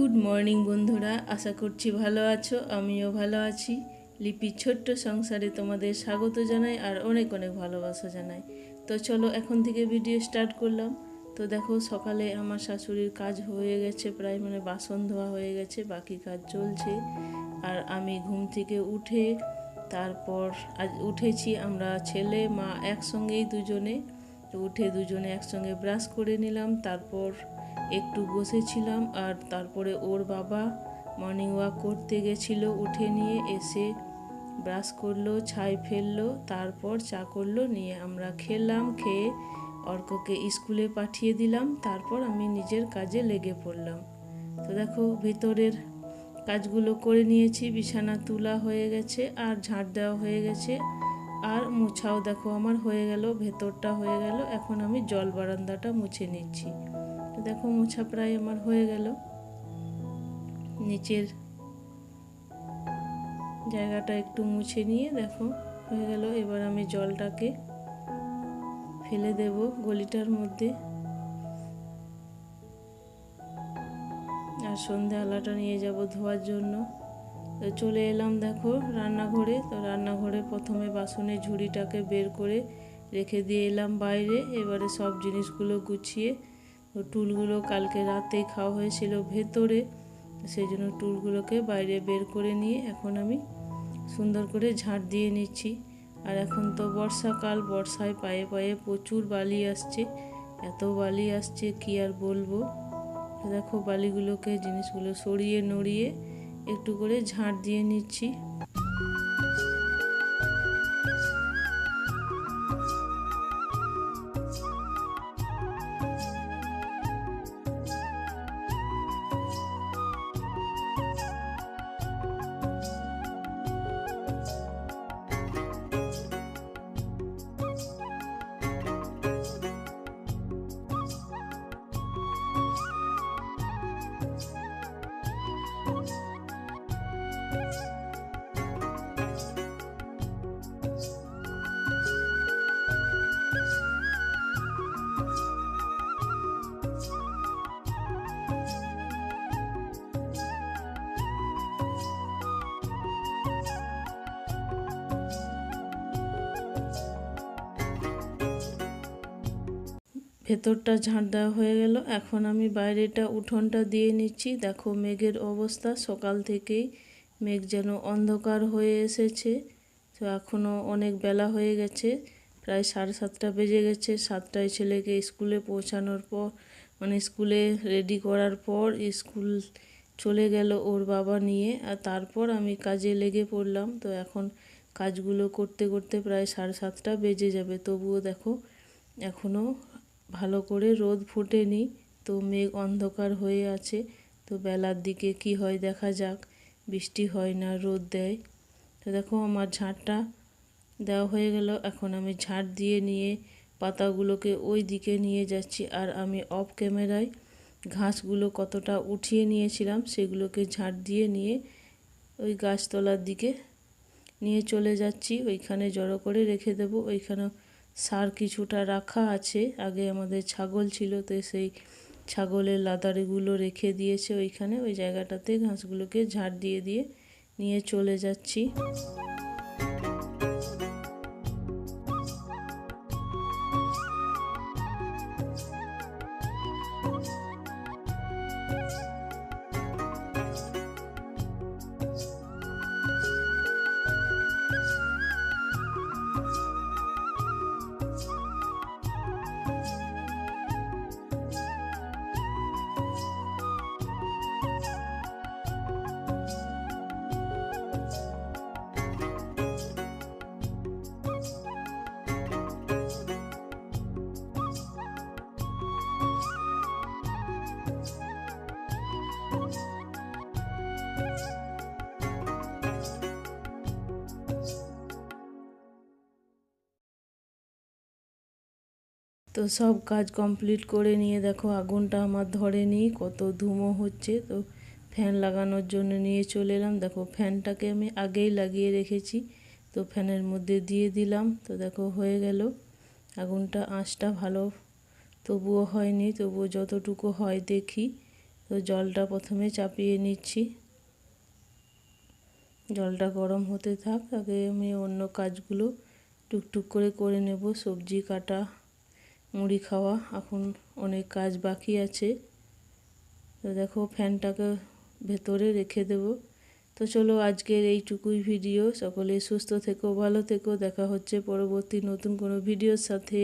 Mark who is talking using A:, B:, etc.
A: Good morning বন্ধুরা, আশা করছি ভালো আছো। আমিও ভালো আছি। লিপির ছোট্ট সংসারে তোমাদের স্বাগত জানাই আর অনেক অনেক ভালোবাসা জানাই। তো চলো এখন থেকে ভিডিও স্টার্ট করলাম। তো দেখো সকালে আমার শাশুড়ির কাজ হয়ে গেছে, প্রায় বাসন ধোয়া হয়ে গেছে, বাকি কাজ চলছে। আর আমি ঘুম থেকে উঠে তারপর আজ উঠেছি আমরা ছেলে মা একসঙ্গেই দুজনে। তো উঠে দুজনে একসঙ্গে ব্রাশ করে নিলাম, তারপর একটু বসেছিলাম। আর তারপরে ওর বাবা মর্নিং ওয়াক করতে গেছিলো, উঠে নিয়ে এসে ব্রাশ করলো, ছাই ফেললো, তারপর চা করলো, নিয়ে আমরা খেলাম। খেয়ে অর্ককে স্কুলে পাঠিয়ে দিলাম, তারপর আমি নিজের কাজে লেগে পড়লাম। তো দেখো ভেতরের কাজগুলো করে নিয়েছি, বিছানা তোলা হয়ে গেছে আর ঝাড় দেওয়া হয়ে গেছে, আর মুছাও দেখো আমার হয়ে গেল, ভেতরটা হয়ে গেল। এখন আমি জল বারান্দাটা মুছে নিচ্ছি। তো দেখো মোছা প্রায় আমার হয়ে গেল, নিচের জায়গাটা একটু মুছে নিয়ে দেখো হয়ে গেল। এবার আমি জলটাকে ফেলে দেব গলিটার মধ্যে, আর সন্ধে আলাটা নিয়ে যাব ধোয়ার জন্য। তো চলে এলাম দেখো রান্নাঘরে। তো রান্নাঘরে প্রথমে বাসনের ঝুড়িটাকে বের করে রেখে দিয়ে এলাম বাইরে। এবারে সব জিনিসগুলো গুছিয়ে, টুলগুলো কালকে রাতেই খাওয়া হয়েছিল ভেতরে, সেই জন্য টুলগুলোকে বাইরে বের করে নিয়ে এখন আমি সুন্দর করে ঝাড় দিয়ে নিচ্ছি। আর এখন তো বর্ষাকাল, বর্ষায় পায়ে পায়ে প্রচুর বালি আসছে, এত বালি আসছে কি আর বলবো। দেখো বালিগুলোকে, জিনিসগুলো সরিয়ে নড়িয়ে একটু করে ঝাড় দিয়ে নিচ্ছি। ভেতরটা ঝাড় দেওয়া হয়ে গেল, এখন আমি বাইরেটা উঠোনটা দিয়ে নিচ্ছি। দেখো মেঘের অবস্থা, সকাল থেকেই মেঘ যেন অন্ধকার হয়ে এসেছে। তো এখনও অনেক বেলা হয়ে গেছে, প্রায় 7:30 বেজে গেছে। 7টায় ছেলেকে স্কুলে পৌঁছানোর পর, স্কুলে রেডি করার পর স্কুল চলে গেল ওর বাবা নিয়ে, আর তারপর আমি কাজে লেগে পড়লাম। তো এখন কাজগুলো করতে করতে প্রায় 7:30 বেজে যাবে। তবুও দেখো এখনও ভালো করে রোদ ফুটেনি, তো মেঘ অন্ধকার হয়ে আছে। তো বেলার দিকে কি হয় দেখা যাক, বৃষ্টি হয় না রোদ দেয়। তো দেখো আমার ঝাড়টা দেওয়া হয়ে গেল, এখন আমি ঝাড় দিয়ে নিয়ে পাতাগুলোকে ওই দিকে নিয়ে যাচ্ছি। আর আমি অফ ক্যামেরায় ঘাসগুলো কতটা উঠিয়ে নিয়েছিলাম সেগুলোকে ঝাড় দিয়ে নিয়ে ওই গাছতলার দিকে নিয়ে চলে যাচ্ছি, ওইখানে জড়ো করে রেখে দেবো। ওইখানে সার কিছুটা রাখা আছে, আগে আমাদের ছাগল ছিল, তো সেই ছাগলের লাদারিগুলো রেখে দিয়েছে ওইখানে, ওই জায়গাটাতে ঘাসগুলোকে ঝাড় দিয়ে দিয়ে নিয়ে চলে যাচ্ছি। তো সব কাজ কমপ্লিট করে নিয়ে দেখো আগুনটা আমার ধরেনি, কত ধুমো হচ্ছে। তো ফ্যান লাগানোর জন্য নিয়ে চলে এলাম। দেখো ফ্যানটাকে আমি আগেই লাগিয়ে রেখেছি, তো ফ্যানের মধ্যে দিয়ে দিলাম। তো দেখো হয়ে গেল, আগুনটা আঁচটা ভালো তবুও হয়নি, তবুও যতটুকু হয় দেখি। তো জলটা প্রথমে চাপিয়ে নিচ্ছি। জলটা গরম হতে থাক, আগে আমি অন্য কাজগুলো টুকটুক করে করে নেব। সবজি কাটা, মুড়ি খাওয়া, এখন অনেক কাজ বাকি আছে। তো দেখো ফ্যানটাকে ভেতরে রেখে দেব। তো চলো আজকের এইটুকুই ভিডিও। সকলে সুস্থ থেকো, ভালো থেকো। দেখা হচ্ছে পরবর্তী নতুন কোনো ভিডিওর সাথে।